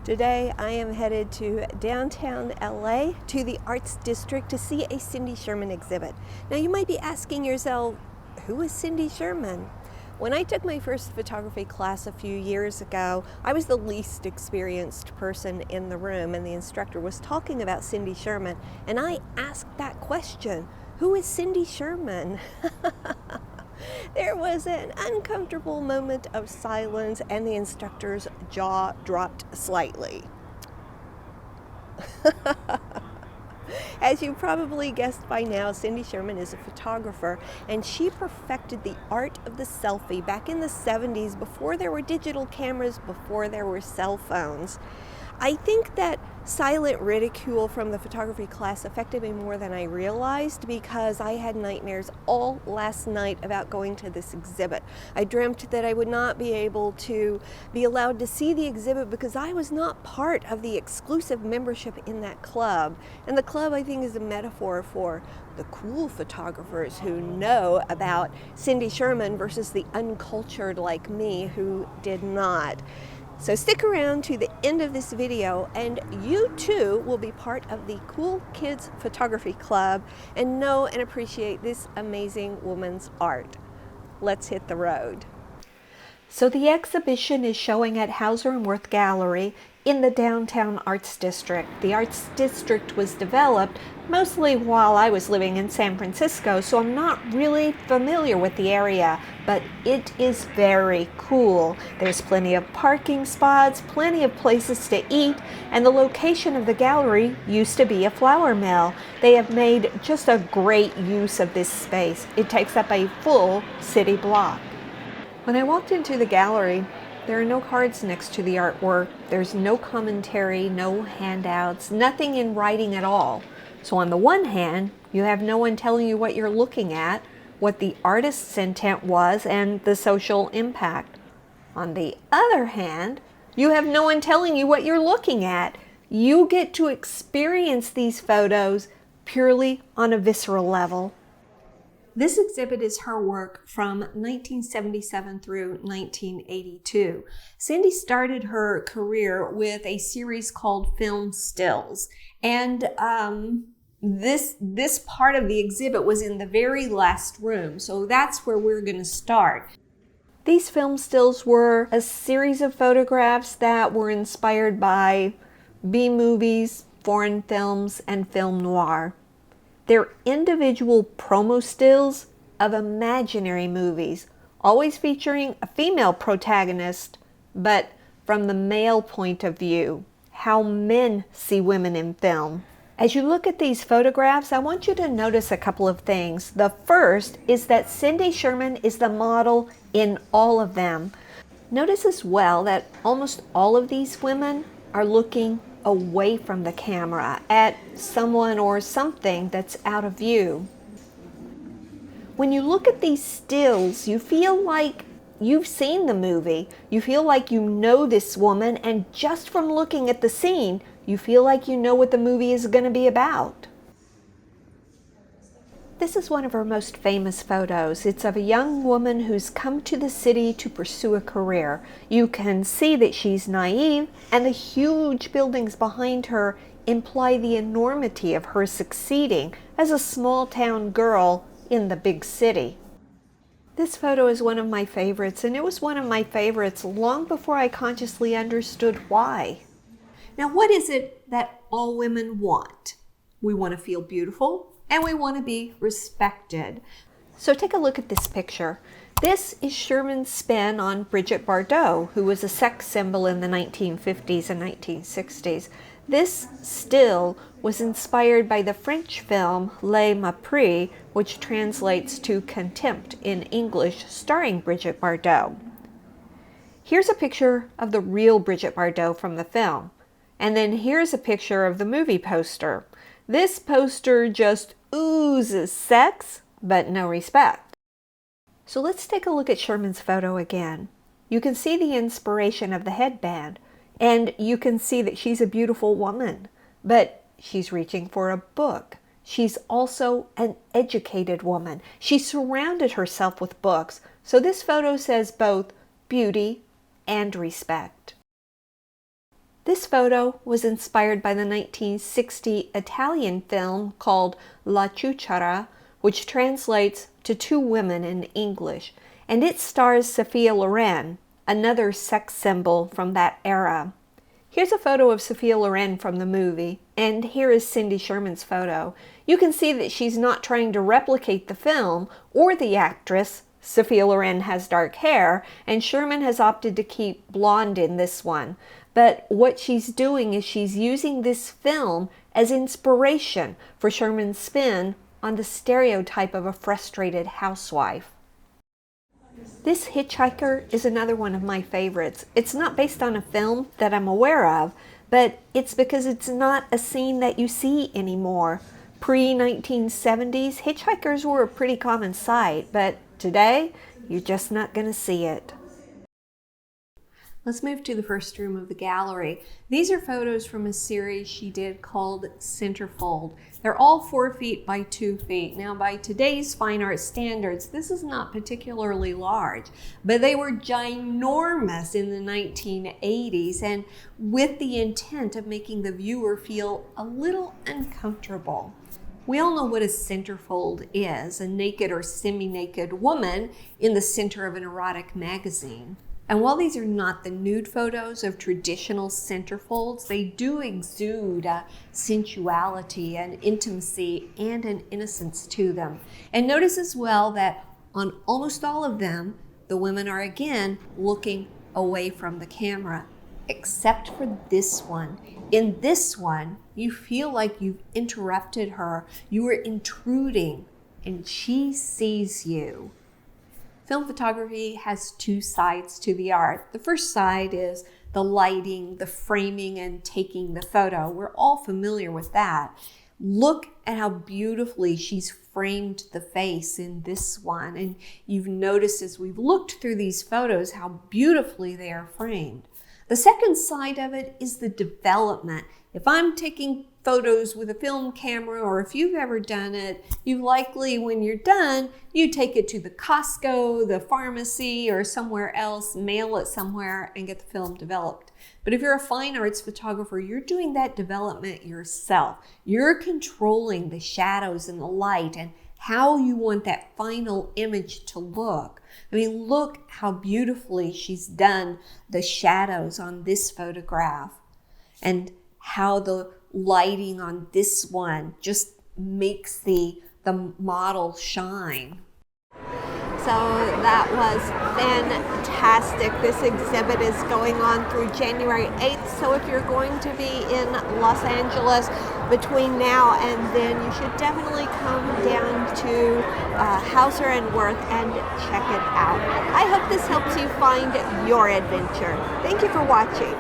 Today I am headed to downtown LA to the Arts District to see a Cindy Sherman exhibit. Now you might be asking yourself, who is Cindy Sherman? When I took my first photography class a few years ago, I was the least experienced person in the room, and the instructor was talking about Cindy Sherman, and I asked that question, who is Cindy Sherman? There was an uncomfortable moment of silence, and the instructor's jaw dropped slightly. As you probably guessed by now, Cindy Sherman is a photographer, and she perfected the art of the selfie back in the 70s, before there were digital cameras, before there were cell phones. I think that silent ridicule from the photography class affected me more than I realized, because I had nightmares all last night about going to this exhibit. I dreamt that I would not be able to be allowed to see the exhibit because I was not part of the exclusive membership in that club. And the club, I think, is a metaphor for the cool photographers who know about Cindy Sherman versus the uncultured like me who did not. So stick around to the end of this video, and you too will be part of the Cool Kids Photography Club and know and appreciate this amazing woman's art. Let's hit the road. So the exhibition is showing at Hauser Wirth Gallery in the downtown Arts District. The Arts District was developed mostly while I was living in San Francisco, so I'm not really familiar with the area, but it is very cool. There's plenty of parking spots, plenty of places to eat, and the location of the gallery used to be a flour mill. They have made just a great use of this space. It takes up a full city block. When I walked into the gallery, there are no cards next to the artwork. There's no commentary, no handouts, nothing in writing at all. So on the one hand, you have no one telling you what you're looking at, what the artist's intent was, and the social impact. On the other hand, you have no one telling you what you're looking at. You get to experience these photos purely on a visceral level. This exhibit is her work from 1977 through 1982. Cindy started her career with a series called Film Stills, and this part of the exhibit was in the very last room, so that's where we're going to start. These film stills were a series of photographs that were inspired by B-movies, foreign films, and film noir. They're individual promo stills of imaginary movies, always featuring a female protagonist, but from the male point of view, how men see women in film. As you look at these photographs, I want you to notice a couple of things. The first is that Cindy Sherman is the model in all of them. Notice as well that almost all of these women are looking away from the camera at someone or something that's out of view. When you look at these stills, you feel like you've seen the movie. You feel like you know this woman, and just from looking at the scene, you feel like you know what the movie is going to be about. This is one of her most famous photos. It's of a young woman who's come to the city to pursue a career. You can see that she's naive, and the huge buildings behind her imply the enormity of her succeeding as a small town girl in the big city. This photo is one of my favorites, and it was one of my favorites long before I consciously understood why. Now, what is it that all women want? We want to feel beautiful, and we want to be respected. So take a look at this picture. This is Sherman's spin on Brigitte Bardot, who was a sex symbol in the 1950s and 1960s. This still was inspired by the French film Le Mépris, which translates to contempt in English, starring Brigitte Bardot. Here's a picture of the real Brigitte Bardot from the film. And then here's a picture of the movie poster. This poster just oozes sex, but no respect. So let's take a look at Sherman's photo again. You can see the inspiration of the headband, and you can see that she's a beautiful woman, but she's reaching for a book. She's also an educated woman. She surrounded herself with books, so this photo says both beauty and respect. This photo was inspired by the 1960 Italian film called La Chuchara, which translates to Two Women in English, and it stars Sophia Loren, another sex symbol from that era. Here's a photo of Sophia Loren from the movie, and here is Cindy Sherman's photo. You can see that she's not trying to replicate the film or the actress. Sophia Loren has dark hair, and Sherman has opted to keep blonde in this one. But what she's doing is she's using this film as inspiration for Sherman's spin on the stereotype of a frustrated housewife. This Hitchhiker is another one of my favorites. It's not based on a film that I'm aware of, but it's because it's not a scene that you see anymore. Pre-1970s, hitchhikers were a pretty common sight, but today, you're just not going to see it. Let's move to the first room of the gallery. These are photos from a series she did called Centerfold. They're all 4 feet by 2 feet. Now, by today's fine art standards, this is not particularly large, but they were ginormous in the 1980s, and with the intent of making the viewer feel a little uncomfortable. We all know what a centerfold is, a naked or semi-naked woman in the center of an erotic magazine. And while these are not the nude photos of traditional centerfolds, they do exude sensuality and intimacy and an innocence to them. And notice as well that on almost all of them, the women are again looking away from the camera, except for this one. In this one, you feel like you've interrupted her, you are intruding, and she sees you. Film photography has two sides to the art. The first side is the lighting, the framing, and taking the photo. We're all familiar with that. Look at how beautifully she's framed the face in this one. And you've noticed as we've looked through these photos how beautifully they are framed. The second side of it is the development. If I'm taking photos with a film camera, or if you've ever done it, you likely, when you're done, you take it to the Costco, the pharmacy, or somewhere else, mail it somewhere, and get the film developed. But if you're a fine arts photographer, you're doing that development yourself. You're controlling the shadows and the light and how you want that final image to look. I mean, look how beautifully she's done the shadows on this photograph, and how the lighting on this one just makes the model shine. So that was fantastic. This exhibit is going on through January 8th. So if you're going to be in Los Angeles between now and then, you should definitely come down to Hauser Wirth and check it out. I hope this helps you find your adventure. Thank you for watching.